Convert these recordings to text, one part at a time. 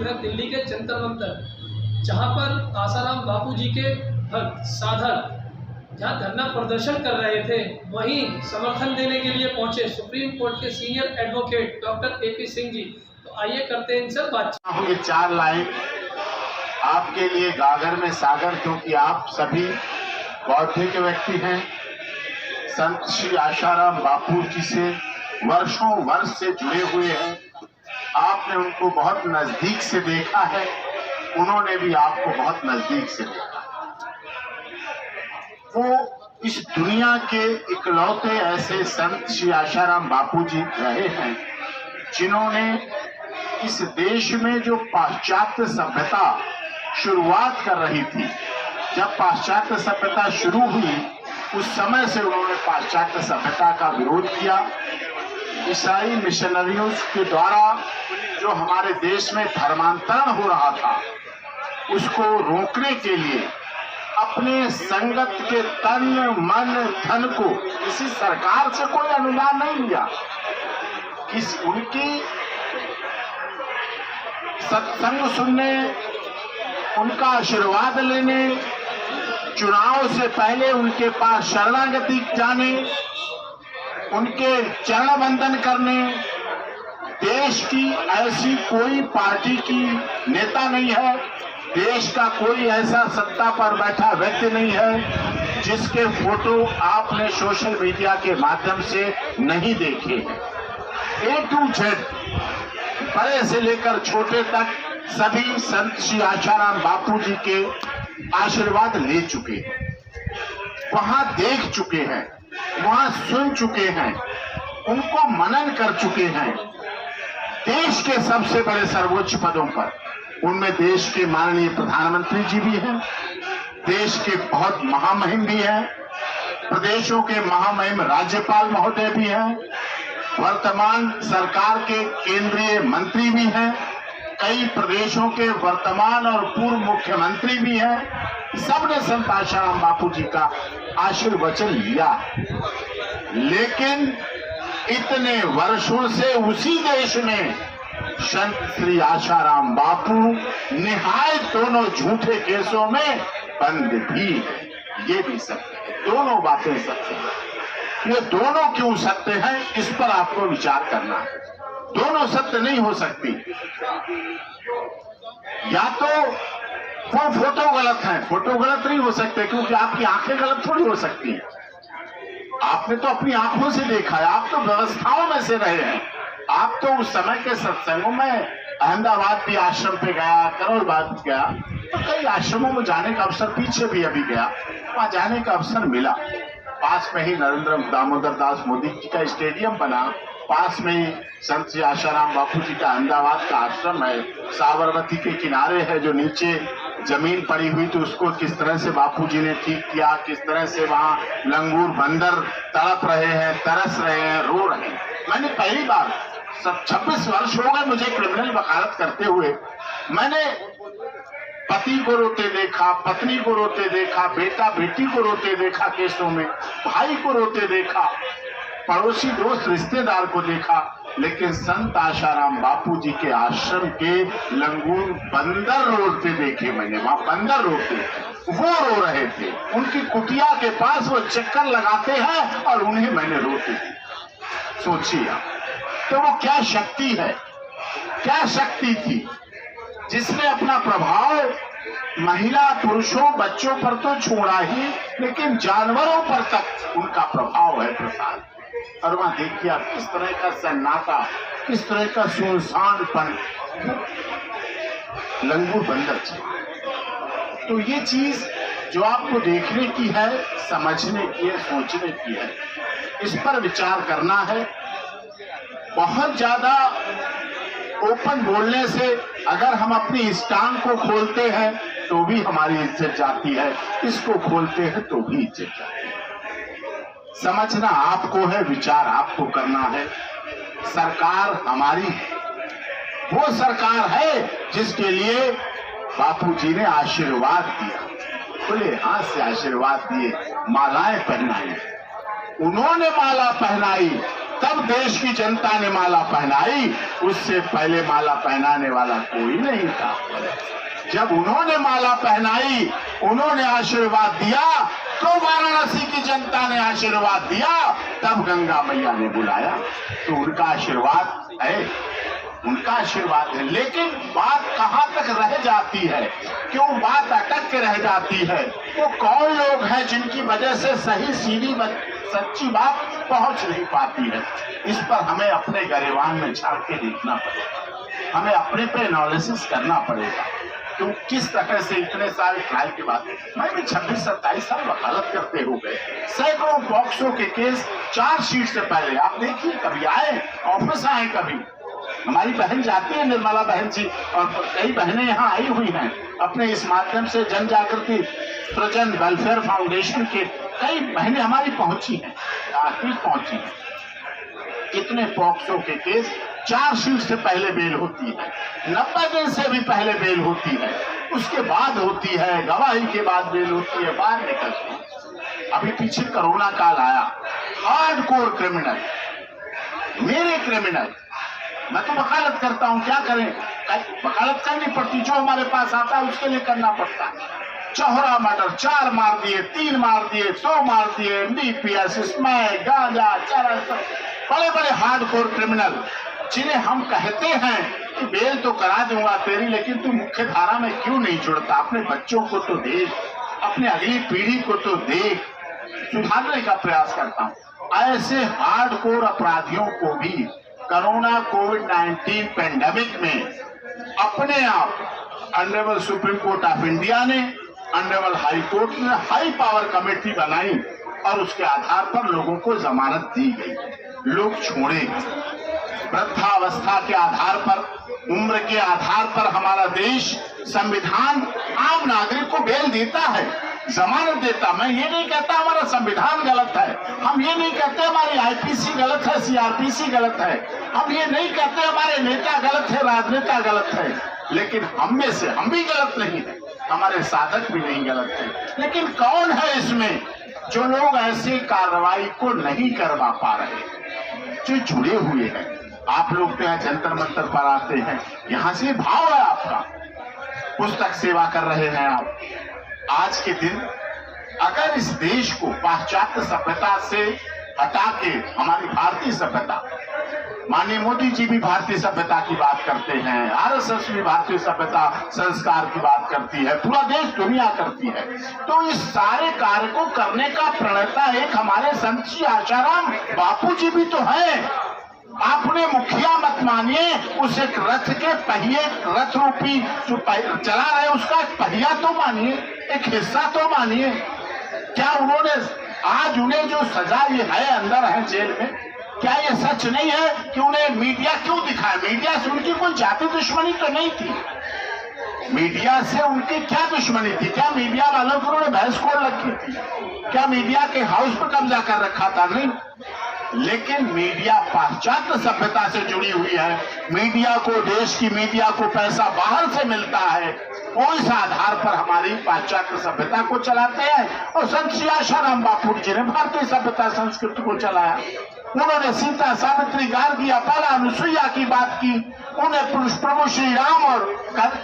मौजूद है दिल्ली के जंतर मंतर, जहां पर आसाराम बापू जी के भक्त साधक जहां धरना प्रदर्शन कर रहे थे, वहीं समर्थन देने के लिए पहुंचे सुप्रीम कोर्ट के senior advocate doctor AP Singh ji. तो आइए करते हैं इनसे बातचीत। ये 4 लाइन आपके लिए गागर में सागर, क्योंकि आप सभी बौद्धिक व्यक्ति हैं। संत श्री आशाराम बापू जी से वर्षों वर्ष से जुड़े हुए हैं। आपने उनको बहुत नजदीक से देखा है, उन्होंने भी आपको बहुत नजदीक से देखा। वो इस दुनिया के इकलौते ऐसे संत श्री आशाराम बापू जी रहे हैं जिन्होंने इस देश में जो पाश्चात्य सभ्यता शुरुआत कर रही थी, जब पाश्चात्य सभ्यता शुरू हुई उस समय से उन्होंने पाश्चात्य सभ्यता का विरोध किया। ईसाई मिशनरियों के द्वारा जो हमारे देश में धर्मांतरण हो रहा था, उसको रोकने के लिए अपने संगत के तन मन धन को, किसी सरकार से कोई अनुदान नहीं लिया, उनकी सत्संग सुनने, उनका आशीर्वाद लेने, चुनाव से पहले उनके पास शरणागति जाने, उनके चरण वंदन करने। देश की ऐसी कोई पार्टी की नेता नहीं है, देश का कोई ऐसा सत्ता पर बैठा व्यक्ति नहीं है जिसके फोटो आपने सोशल मीडिया के माध्यम से नहीं देखे हैं। A to Z, बड़े से लेकर छोटे तक सभी संत श्री आशाराम बापू जी के आशीर्वाद ले चुके हैं, वहां देख चुके हैं, वहां सुन चुके हैं, उनको मनन कर चुके हैं। देश के सबसे बड़े सर्वोच्च पदों पर उनमें देश के माननीय प्रधानमंत्री जी भी हैं, देश के बहुत महामहिम भी हैं, प्रदेशों के महामहिम राज्यपाल महोदय भी हैं, वर्तमान सरकार के केंद्रीय मंत्री भी हैं, कई प्रदेशों के वर्तमान और पूर्व मुख्यमंत्री भी हैं। सबने संत आशाराम बापू जी का आशीर्वचन लिया, लेकिन इतने वर्षों से उसी देश में संत श्री आशाराम बापू निहायत दोनों झूठे केसों में बंद भी है। ये भी सत्य है, दोनों बातें सत्य हैं। ये दोनों क्यों सत्य हैं, इस पर आपको विचार करना है। दोनों सत्य नहीं हो सकती। या तो वो फोटो गलत है, फोटो गलत नहीं हो सकते क्योंकि आपकी आंखें गलत थोड़ी हो सकती हैं। आपने तो अपनी आंखों से देखा है, आप तो व्यवस्थाओं में से रहे हैं। आप तो उस समय के सत्संगों में अहमदाबाद भी आश्रम पे गया, करोलबाग भी गया, तो कई आश्रमों में जाने का अवसर, पीछे भी अभी गया, वहां जाने का अवसर मिला। पास में ही नरेंद्र दामोदर दास मोदी जी का स्टेडियम बना, पास में ही संत श्री आशाराम बापू जी का अहमदाबाद का आश्रम है, साबरमती के किनारे है, जो नीचे जमीन पड़ी हुई थी उसको किस तरह से बापू जी ने ठीक किया, किस तरह से वहां लंगूर बंदर तड़प रहे हैं, तरस रहे हैं, रो रहे हैं। मैंने पहली बार 26 वर्ष हो गए मुझे क्रिमिनल वकालत करते हुए, मैंने पति को रोते देखा, पत्नी को रोते देखा, बेटा बेटी को रोते देखा केसों में, भाई को रोते देखा, पड़ोसी दोस्त रिश्तेदार को देखा, लेकिन संत आशाराम बापू जी के आश्रम के लंगूर बंदर रोते देखे मैंने। वहां बंदर रोते, वो रो रहे थे, उनकी कुटिया के पास वो चक्कर लगाते हैं और उन्हें मैंने रोते थे। सोचिए आप, तो वो क्या शक्ति है, क्या शक्ति थी जिसने अपना प्रभाव महिला पुरुषों बच्चों पर तो छोड़ा ही, लेकिन जानवरों पर तक उनका प्रभाव है प्रसाद। और वहां देखिए आप किस तरह का सन्नाटा, किस तरह का सुनसानपन, लंगूर बंदर थे। तो ये चीज जो आपको देखने की है, समझने की है, सोचने की है, इस पर विचार करना है। बहुत ज्यादा ओपन बोलने से अगर हम इस टांग को खोलते हैं तो भी हमारी इज्जत जाती है, इसको खोलते हैं तो भी इज्जत जाती है। समझना आपको है, विचार आपको करना है। सरकार हमारी वो सरकार है जिसके लिए बापू जी ने आशीर्वाद दिया, खुले हाथ से आशीर्वाद दिए, मालाएं पहनाई, उन्होंने माला पहनाई तब देश की जनता ने माला पहनाई, उससे पहले माला पहनाने वाला कोई नहीं था। जब उन्होंने माला पहनाई, उन्होंने आशीर्वाद दिया, तो वाराणसी की जनता ने आशीर्वाद दिया, तब गंगा मैया ने बुलाया। तो उनका आशीर्वाद है, उनका आशीर्वाद है। लेकिन बात कहां तक रह जाती है, क्यों बात अटक के रह जाती है? वो कौन लोग हैं जिनकी वजह से सही सीधी सच्ची बात पहुंच नहीं पाती है? इस पर हमें अपने गरेबान में झांक के देखना पड़ेगा, हमें अपने पे एनालिसिस करना पड़ेगा। तो किस तरह से इतने सारे ट्रायल के बाद, मैं भी 26-27 साल वकालत करते हो गए, सैकड़ों पॉक्सो के केस चार्जशीट से पहले आप देखिए, कभी आए ऑफिस आए, कभी हमारी बहन जाती है, निर्मला बहन जी, और कई बहनें यहाँ आई हुई हैं अपने इस माध्यम से, जन जागृति सृजन वेलफेयर फाउंडेशन के कई बहनें हमारी पहुंची हैं, आखिर पहुंची हैं। कितने पॉक्सो के केस चार्जशीट से पहले बेल होती है, 90 दिन से भी पहले बेल होती है, उसके बाद होती है, गवाही के बाद बेल होती है, बाहर निकलती है। अभी पीछे कोरोना काल आया, हार्डकोर क्रिमिनल, मेरे क्रिमिनल, मैं तो वकालत करता हूं, क्या करें, वकालत करनी पड़ती, जो हमारे पास आता है उसके लिए करना पड़ता है। चौहरा मर्डर, 4 मार दिए, 3 मार दिए, 2 मार दिए, एमडीपीएस, स्मैक, गांजा, चरस, बड़े बड़े हार्डकोर क्रिमिनल, जिन्हें हम कहते हैं कि बेल तो करा दूंगा तेरी, लेकिन तू मुख्य धारा में क्यों नहीं जुड़ता? अपने बच्चों को तो देख, अपने अगली पीढ़ी को तो देख। सुधारने का प्रयास करता हूं। ऐसे हार्डकोर अपराधियों को भी कोरोना कोविड-19 पेंडेमिक में अपने आप honourable supreme court of India ने, ऑनरेबल हाई कोर्ट ने हाई पावर कमेटी बनाई और उसके आधार पर लोगों को जमानत दी गई, लोग छोड़े गए। वृद्धावस्था के आधार पर, उम्र के आधार पर हमारा देश संविधान आम नागरिक को बेल देता है, जमानत देता। मैं ये नहीं कहता हमारा संविधान गलत है, हम ये नहीं कहते हमारी आईपीसी गलत है, सीआरपीसी गलत है, हम ये नहीं कहते हमारे नेता गलत है, राजनेता गलत है, लेकिन हम में से हम भी गलत नहीं है, हमारे साधक भी नहीं गलत है। लेकिन कौन है इसमें जो लोग ऐसी कार्रवाई को नहीं करवा पा रहे, जो जुड़े हुए हैं? आप लोग तो यहाँ जंतर मंतर पर आते हैं, यहाँ से भाव है आपका, पुस्तक सेवा कर रहे हैं आप। आज के दिन अगर इस देश को पाश्चात्य सभ्यता से हटा के हमारी भारतीय सभ्यता, माननीय मोदी जी भी भारतीय सभ्यता की बात करते हैं, आरएसएस भी भारतीय सभ्यता संस्कार की बात करती है, पूरा देश दुनिया करती है, तो इस सारे कार्य को करने का प्रणेता एक हमारे संत श्री आशाराम बापू जी भी तो है। आपने मुखिया मत मानिए, उस एक रथ के पहिए, रथ रूपी जो चला रहे उसका एक पहिया तो मानिए, एक हिस्सा तो मानिए। क्या उन्होंने आज उन्हें जो सजा ये है, अंदर है जेल में, क्या ये सच नहीं है कि उन्हें मीडिया क्यों दिखाया? मीडिया से उनकी कोई जाति दुश्मनी तो नहीं थी, मीडिया से उनकी क्या दुश्मनी थी? क्या मीडिया वालों को उन्होंने भैंस खोल रखी थी? क्या मीडिया के हाउस पर कब्जा कर रखा था? नहीं। लेकिन मीडिया पाश्चात्य सभ्यता से जुड़ी हुई है, मीडिया को, देश की मीडिया को पैसा बाहर से मिलता है, वो इस आधार पर हमारी पाश्चात्य सभ्यता को चलाते हैं। और संत श्री आशाराम बापू जी ने भारतीय सभ्यता संस्कृति को चलाया। उन्होंने सीता, सावित्री, गार्गी, अपाला, अनुसुईया की बात की, उन्हें प्रभु श्री राम और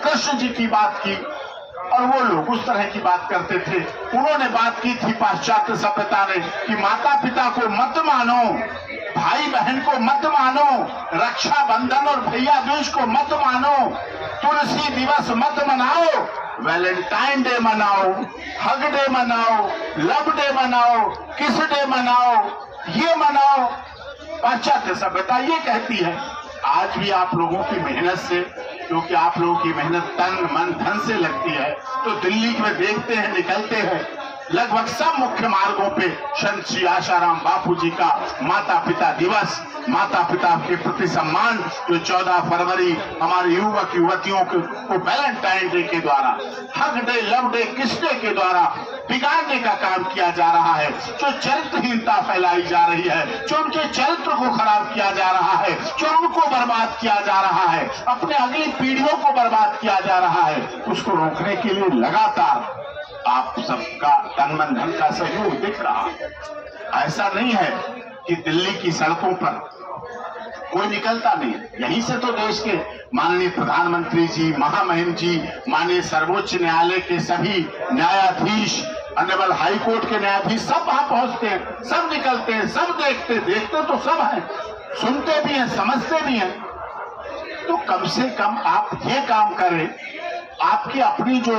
कृष्ण जी की बात की, और वो लोग उस तरह की बात करते थे। उन्होंने बात की थी पाश्चात्य सभ्यता ने कि माता पिता को मत मानो, भाई बहन को मत मानो, रक्षा बंधन और भैया दूज को मत मानो, तुलसी दिवस मत मनाओ, वैलेंटाइन डे मनाओ, हग डे मनाओ, लव डे मनाओ, किस डे मनाओ, ये मनाओ। पाश्चात्य सभ्यता ये कहती है। आज भी आप लोगों की मेहनत से, क्योंकि आप लोगों की मेहनत तन मन धन से लगती है, तो दिल्ली में देखते हैं, निकलते हैं, लगभग सब मुख्य मार्गों पे संत श्री आशाराम बापू जी का माता पिता दिवस, माता पिता के प्रति सम्मान, जो 14 फरवरी हमारे युवक युवतियों को वैलेंटाइन डे के द्वारा, हग डे, लव डे, किस डे के द्वारा बिगाड़ने का काम किया जा रहा है, जो चरित्रहीनता फैलाई जा रही है, जो उनके चरित्र को खराब किया जा रहा है, जो उनको बर्बाद किया जा रहा है, अपने अगली पीढ़ियों को बर्बाद किया जा रहा है, उसको रोकने के लिए लगातार आप सबका तन मन धन का सहयोग दिख रहा है। ऐसा नहीं है कि दिल्ली की सड़कों पर कोई निकलता नहीं। यहीं से तो देश के माननीय प्रधानमंत्री जी, महामहिम जी, माननीय सर्वोच्च न्यायालय के सभी न्यायाधीश, ऑनरेबल हाई कोर्ट के न्यायाधीश सब वहां पहुंचते हैं, सब निकलते हैं, सब देखते तो सब हैं, सुनते भी हैं, समझते भी हैं। तो कम से कम आप ये काम करें, आपकी अपनी जो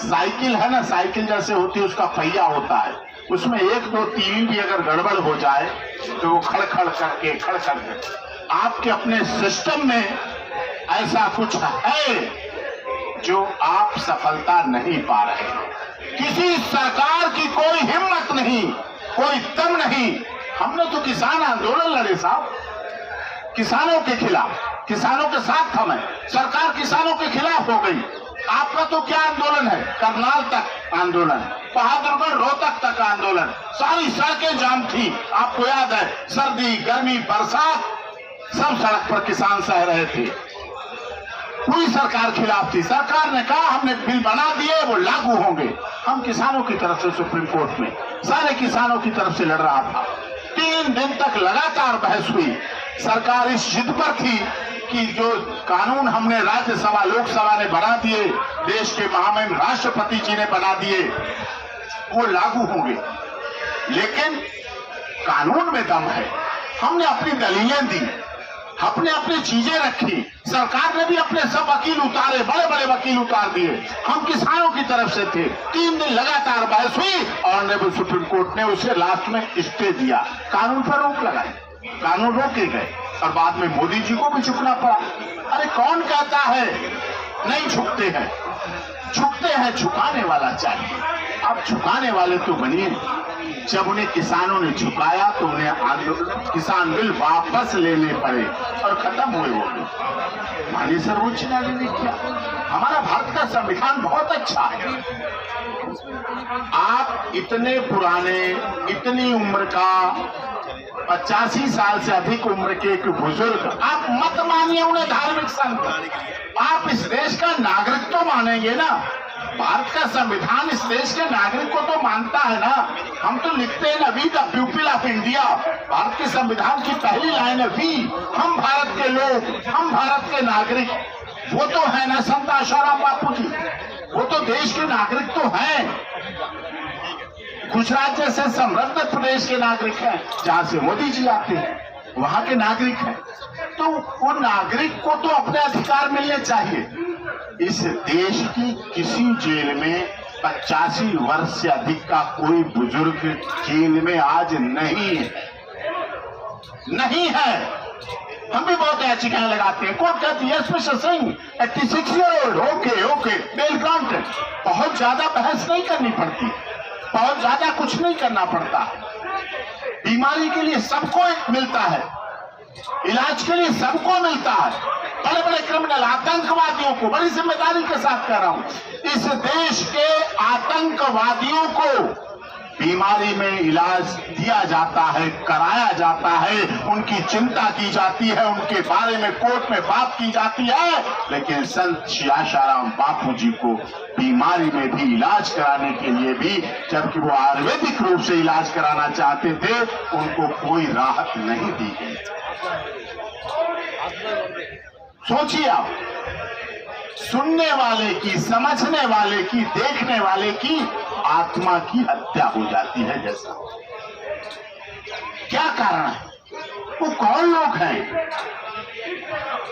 साइकिल है ना, साइकिल जैसे होती है, उसका पहिया होता है, उसमें 1 2 3 भी अगर गड़बड़ हो जाए तो वो खड़ करके आपके अपने सिस्टम में ऐसा कुछ है जो आप सफलता नहीं पा रहे हैं। किसी सरकार की कोई हिम्मत नहीं, कोई दम नहीं। हमने तो किसान आंदोलन लड़े साहब, किसानों के खिलाफ, किसानों के साथ हम हैं। सरकार किसानों के खिलाफ हो गई। आपका तो क्या आंदोलन है, करनाल तक आंदोलन, बहादुरगढ़ रोहतक तक आंदोलन, सारी सड़कें जाम थी। आपको याद है, सर्दी गर्मी बरसात सब सड़क पर किसान सह रहे थे। पूरी सरकार खिलाफ थी। सरकार ने कहा हमने बिल बना दिए, वो लागू होंगे। हम किसानों की तरफ से सुप्रीम कोर्ट में सारे किसानों की तरफ से लड़ रहा था। 3 दिन तक लगातार बहस हुई। सरकार इस जिद पर थी कि जो कानून हमने राज्यसभा लोकसभा ने बना दिए, देश के महामहिम राष्ट्रपति जी ने बना दिए, वो लागू होंगे। लेकिन कानून में दम है। हमने अपनी दलीलें दी, अपने अपनी चीजें रखी। सरकार ने भी अपने सब वकील उतारे, बड़े बड़े वकील उतार दिए। हम किसानों की तरफ से थे। 3 दिन लगातार बहस हुई और ऑनरेबल सुप्रीम कोर्ट ने उसे लास्ट में स्टे दिया, कानून पर रोक लगाई, कानून रोके गए और बाद में मोदी जी को भी झुकना पड़ा। अरे कौन कहता है नहीं झुकते हैं? झुकते हैं, झुकाने वाला चाहिए। अब झुकाने वाले तो बनिए। जब उन्हें किसानों ने झुकाया तो उन्हें किसान बिल वापस लेने पड़े और खत्म हुए वो बिल। माननीय सर्वोच्च न्यायालय ने किया। हमारा भारत का संविधान बहुत अच्छा है। आप इतने पुराने, इतनी उम्र का, 85 साल से अधिक उम्र के एक बुजुर्ग, आप मत मानिए उन्हें धार्मिक संत, आप इस देश का नागरिक तो मानेंगे ना। भारत का संविधान इस देश के नागरिक को तो मानता है ना। हम तो लिखते हैं ना, we the people of India. Bharat के संविधान की पहली लाइन है वी, हम भारत के लोग, हम भारत के नागरिक। वो तो है ना संत आशाराम बापू जी, वो तो देश के नागरिक तो हैं। गुजरात जैसे समृद्ध प्रदेश के नागरिक हैं, जहां से मोदी जी आते हैं, वहां के नागरिक हैं। तो वो नागरिक को तो अपने अधिकार मिलने चाहिए। इस देश की किसी जेल में 85 वर्ष से अधिक का कोई बुजुर्ग जेल में आज नहीं है। हम भी बहुत याचिकाएं लगाते हैं, कोर्ट कहती है mister Singh 86 year old, okay bell granted. बहुत ज्यादा बहस नहीं करनी पड़ती, बहुत ज्यादा कुछ नहीं करना पड़ता। बीमारी के लिए सबको मिलता है, इलाज के लिए सबको मिलता है। बड़े बड़े क्रिमिनल आतंकवादियों को, बड़ी जिम्मेदारी के साथ कह रहा हूं, इस देश के आतंकवादियों को बीमारी में इलाज दिया जाता है, कराया जाता है, उनकी चिंता की जाती है, उनके बारे में कोर्ट में बात की जाती है। लेकिन संत श्री आशाराम बापू जी को बीमारी में भी इलाज कराने के लिए भी, जबकि वो आयुर्वेदिक रूप से इलाज कराना चाहते थे, उनको कोई राहत नहीं दी गई। सोचिए आप, सुनने वाले की, समझने वाले की, देखने वाले की आत्मा की हत्या हो जाती है। जैसा क्या कारण है? वो कौन लोग हैं?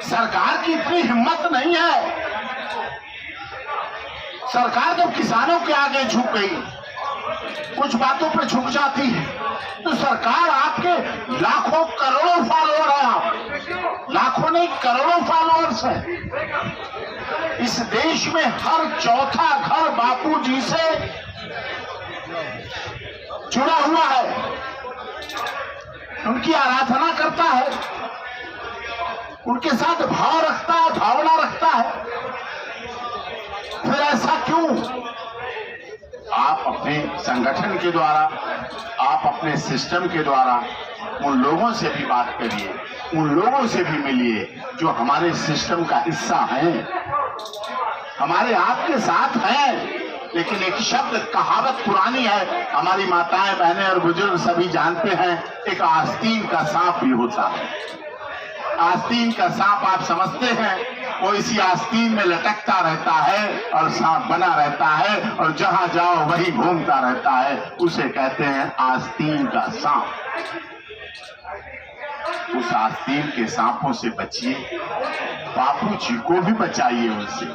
सरकार की इतनी हिम्मत नहीं है। सरकार जब किसानों के आगे झुक गई, कुछ बातों पर झुक जाती है, तो सरकार आपके लाखों करोड़ों फॉलोअर है, आप लाखों नहीं करोड़ों फॉलोअर्स हैं। इस देश में हर चौथा घर बापू जी से जुड़ा हुआ है, उनकी आराधना करता है, उनके साथ भाव रखता है, भावना रखता है। फिर ऐसा क्यों? आप अपने संगठन के द्वारा, आप अपने सिस्टम के द्वारा उन लोगों से भी बात करिए, उन लोगों से भी मिलिए जो हमारे सिस्टम का हिस्सा हैं, हमारे आपके साथ हैं। लेकिन एक शब्द कहावत पुरानी है, हमारी माताएं बहनें और बुजुर्ग सभी जानते हैं, एक आस्तीन का सांप भी होता है। आस्तीन का सांप आप समझते हैं, वो इसी आस्तीन में लटकता रहता है और सांप बना रहता है और जहां जाओ वही घूमता रहता है, उसे कहते हैं आस्तीन का सांप। उस आस्तीन के सांपों से बचिए, बापूजी को भी बचाइए, उनसे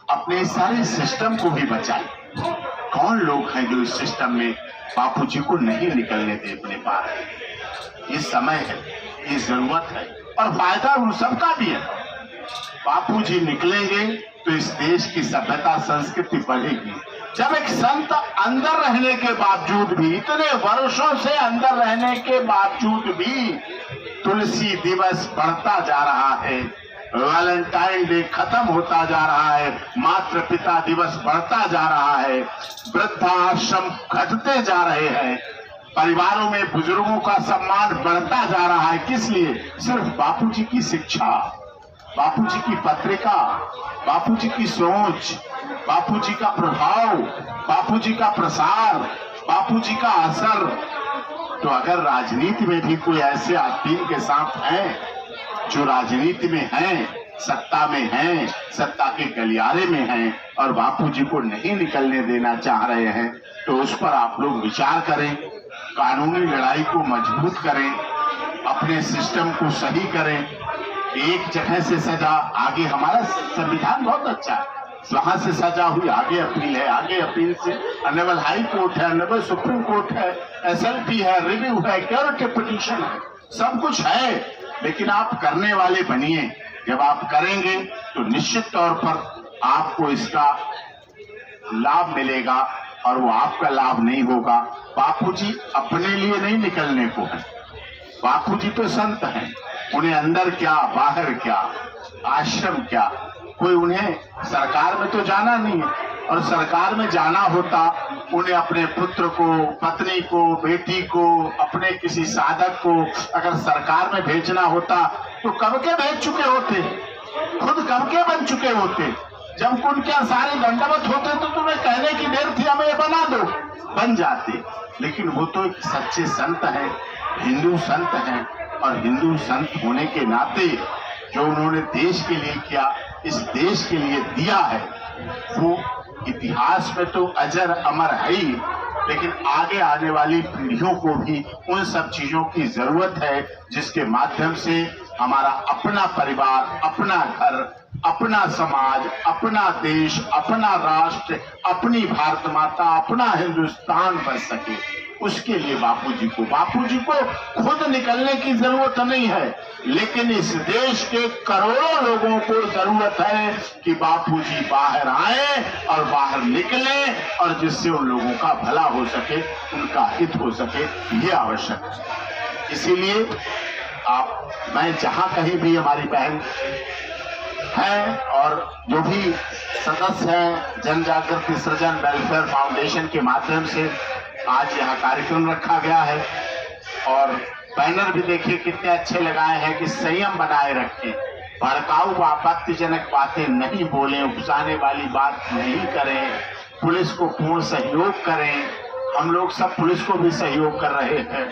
अपने सारे सिस्टम को भी बचाइए। कौन लोग हैं जो इस सिस्टम में बापूजी को नहीं निकलने दे अपने पास? ये समय है, ये जरूरत है और फायदा उन सबका भी है। बापूजी निकलेंगे तो इस देश की सभ्यता संस्कृति बढ़ेगी। जब एक संत अंदर रहने के बावजूद भी, इतने वर्षों से अंदर रहने के बावजूद भी तुलसी दिवस बढ़ता जा रहा है, वैलेंटाइन डे खत्म होता जा रहा है, मातृ पिता दिवस बढ़ता जा रहा है, वृद्धाश्रम घटते जा रहे हैं, परिवारों में बुजुर्गों का सम्मान बढ़ता जा रहा है, किस लिए? सिर्फ बापूजी की शिक्षा, बापूजी की पत्रिका, बापूजी की सोच, बापूजी का प्रभाव, बापूजी का प्रसार, बापूजी का असर। तो अगर राजनीति में भी कोई ऐसे आस्तीन के सांप हैं जो राजनीति में हैं, सत्ता में हैं, सत्ता के गलियारे में हैं और बापूजी को नहीं निकलने देना चाह रहे हैं, तो उस पर आप लोग विचार करें, कानूनी लड़ाई को मजबूत करें, अपने सिस्टम को सही करें। एक जगह से सजा, आगे हमारा संविधान बहुत अच्छा है, वहां से सजा हुई, आगे अपील है, आगे अपील से ऑनरेबल हाई कोर्ट है, ऑनरेबल सुप्रीम कोर्ट है, SLP है, रिव्यू है, क्योरिटी पिटीशन है, सब कुछ है। लेकिन आप करने वाले बनिए। जब आप करेंगे तो निश्चित तौर पर आपको इसका लाभ मिलेगा और वो आपका लाभ नहीं होगा। बापूजी अपने लिए नहीं निकलने को है, बापूजी तो संत हैं, उन्हें अंदर क्या बाहर क्या, आश्रम क्या, कोई उन्हें सरकार में तो जाना नहीं है। और सरकार में जाना होता, उन्हें अपने पुत्र को, पत्नी को, बेटी को, अपने किसी साधक को अगर सरकार में भेजना होता तो कब के भेज चुके होते, खुद कब के बन चुके होते। जब उनके सारे दंडवत होते तो तुम्हें कहने की देर थी, हमें ये बना दो, बन जाते। लेकिन वो तो एक सच्चे संत हैं, हिंदू संत हैं और हिंदू संत होने के नाते जो उन्होंने देश के लिए किया, इस देश के लिए दिया है, वो इतिहास में तो अजर अमर है ही, लेकिन आगे आने वाली पीढ़ियों को भी उन सब चीजों की जरूरत है जिसके माध्यम से हमारा अपना परिवार, अपना घर, अपना समाज, अपना देश, अपना राष्ट्र, अपनी भारत माता, अपना हिंदुस्तान बच सके। उसके लिए बापूजी को खुद निकलने की जरूरत नहीं है, लेकिन इस देश के करोड़ों लोगों को जरूरत है कि बापूजी बाहर आए और बाहर निकले और जिससे उन लोगों का भला हो सके, उनका हित हो सके, ये आवश्यक है। इसीलिए मैं जहां कहीं भी हमारी बहन है और जो भी सदस्य हैं जन जागृति सृजन वेलफेयर फाउंडेशन के माध्यम से आज यहाँ कार्यक्रम रखा गया है और बैनर भी देखिए कितने अच्छे लगाए हैं कि संयम बनाए रखें, भड़काऊ व आपत्तिजनक बातें नहीं बोलें, उकसाने वाली बात नहीं करें, पुलिस को पूर्ण सहयोग करें। हम लोग सब पुलिस को भी सहयोग कर रहे हैं,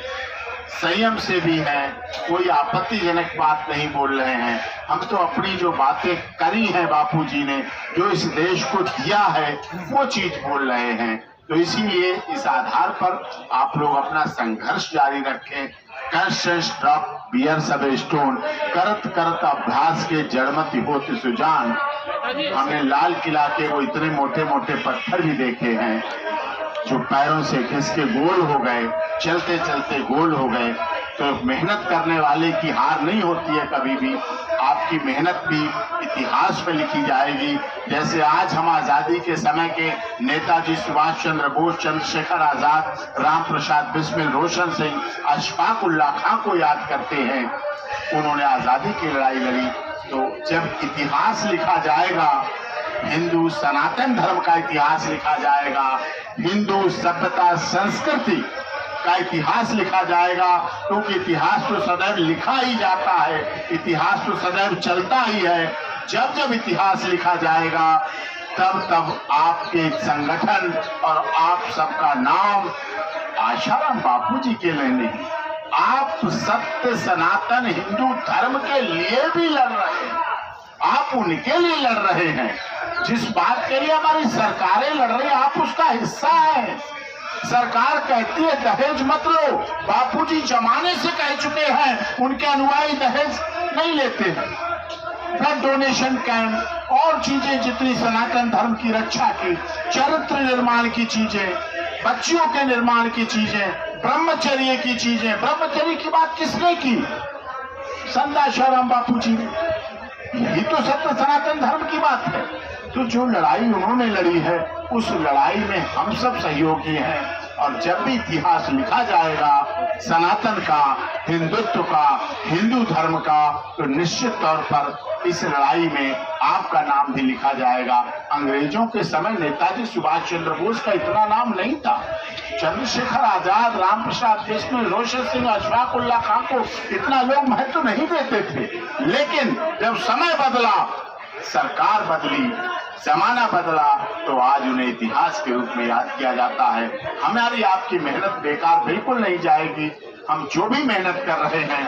संयम से भी हैं, कोई आपत्तिजनक बात नहीं बोल रहे हैं। हम तो अपनी जो बातें करी हैं बापूजी ने, जो इस देश को दिया है, वो चीज बोल रहे हैं। तो इसीलिए इस आधार पर आप लोग अपना संघर्ष जारी रखें। कैश ड्रॉप बियर सब स्टोन, करत करत अभ्यास के जड़मति होती सुजान। हमने लाल किला के वो इतने मोटे मोटे पत्थर भी देखे हैं जो पैरों से खिसके गोल हो गए, चलते चलते गोल हो गए। तो मेहनत करने वाले की हार नहीं होती है कभी भी। आपकी मेहनत भी इतिहास में लिखी जाएगी। जैसे आज हम आजादी के समय के नेताजी सुभाष चंद्र बोस, चंद्रशेखर आजाद, राम प्रसाद बिस्मिल, रोशन सिंह, अशफाक उल्लाह खां को याद करते हैं, उन्होंने आजादी की लड़ाई लड़ी। तो जब इतिहास लिखा जाएगा, हिंदू सनातन धर्म का इतिहास लिखा जाएगा, हिंदू सभ्यता संस्कृति का इतिहास लिखा जाएगा, क्योंकि इतिहास तो सदैव लिखा ही जाता है, इतिहास तो सदैव चलता ही है। जब जब इतिहास लिखा जाएगा तब आपके संगठन और आप सबका नाम आशाराम बापूजी के लिए नहीं, आप सत्य सनातन हिंदू धर्म के लिए भी लड़ रहे हैं। आप उनके लिए लड़ रहे हैं। जिस बात के लिए हमारी सरकारें लड़ रही है, आप उसका हिस्सा है। सरकार कहती है दहेज मत लो, बापूजी जमाने से कह चुके हैं उनके अनुयायी दहेज नहीं लेते हैं। ब्लड डोनेशन कैंप और चीजें जितनी सनातन धर्म की रक्षा की, चरित्र निर्माण की चीजें, बच्चियों के निर्माण की चीजें, ब्रह्मचर्य की चीजें। ब्रह्मचर्य की बात किसने की? संत आशाराम बापूजी ने। यही तो सत्य सनातन धर्म की बात है। तो जो लड़ाई उन्होंने लड़ी है, उस लड़ाई में हम सब सहयोगी हैं। और जब भी इतिहास लिखा जाएगा सनातन का, हिंदुत्व का, हिंदू धर्म का, तो निश्चित तौर पर इस लड़ाई में आपका नाम भी लिखा जाएगा। अंग्रेजों के समय नेताजी सुभाष चंद्र बोस का इतना नाम नहीं था। चंद्रशेखर आजाद, राम प्रसाद बिस्मिल, रोशन सिंह, अशफाक उल्लाह खां को इतना लोग महत्व नहीं देते थे। लेकिन जब समय बदला, सरकार बदली, जमाना बदला, तो आज उन्हें इतिहास के रूप में याद किया जाता है। हमारी आपकी मेहनत बेकार बिल्कुल नहीं जाएगी। हम जो भी मेहनत कर रहे हैं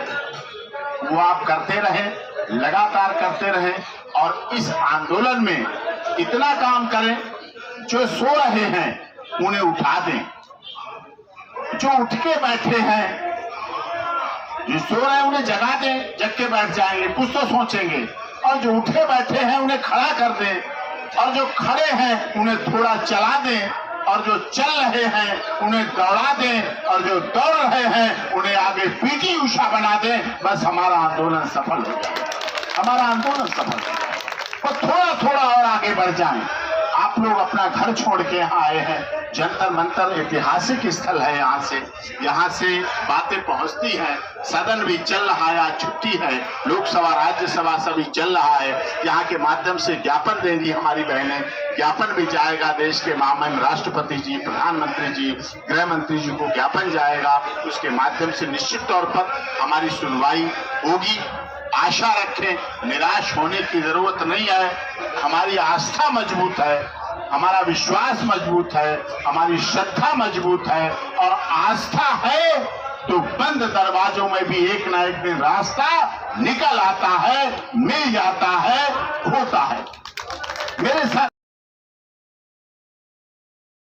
वो आप करते रहें, लगातार करते रहें। और इस आंदोलन में इतना काम करें, जो सो रहे हैं उन्हें उठा दें, जो उठ के बैठे हैं, जो सो रहे हैं उन्हें जगा दें, जग के बैठ जाएंगे, कुछ तो सोचेंगे। और जो उठे बैठे हैं उन्हें खड़ा कर दें, और जो खड़े हैं उन्हें थोड़ा चला दें, और जो चल रहे हैं उन्हें दौड़ा दें, और जो दौड़ रहे हैं उन्हें आगे पीटी उषा बना दें। बस हमारा आंदोलन सफल हो जाए, हमारा आंदोलन सफल हो जाए। और थोड़ा थोड़ा और आगे बढ़ जाएं। आप लोग अपना घर छोड़ के यहाँ आए हैं। जंतर मंतर ऐतिहासिक स्थल है। यहाँ से बातें पहुंचती हैं। सदन भी चल रहा है, आज छुट्टी है। लोकसभा, राज्यसभा सभी चल रहा है। यहाँ के माध्यम से ज्ञापन दे रही हमारी बहनें। ज्ञापन भी जाएगा देश के महामहिम राष्ट्रपति जी, प्रधानमंत्री जी, गृह मंत्री जी को ज्ञापन जाएगा। उसके माध्यम से निश्चित तौर पर हमारी सुनवाई होगी। आशा रखें, निराश होने की जरूरत नहीं है। हमारी आस्था मजबूत है, हमारा विश्वास मजबूत है, हमारी श्रद्धा मजबूत है। और आस्था है तो बंद दरवाजों में भी एक ना एक दिन रास्ता निकल आता है, मिल जाता है, होता है। मेरे साथ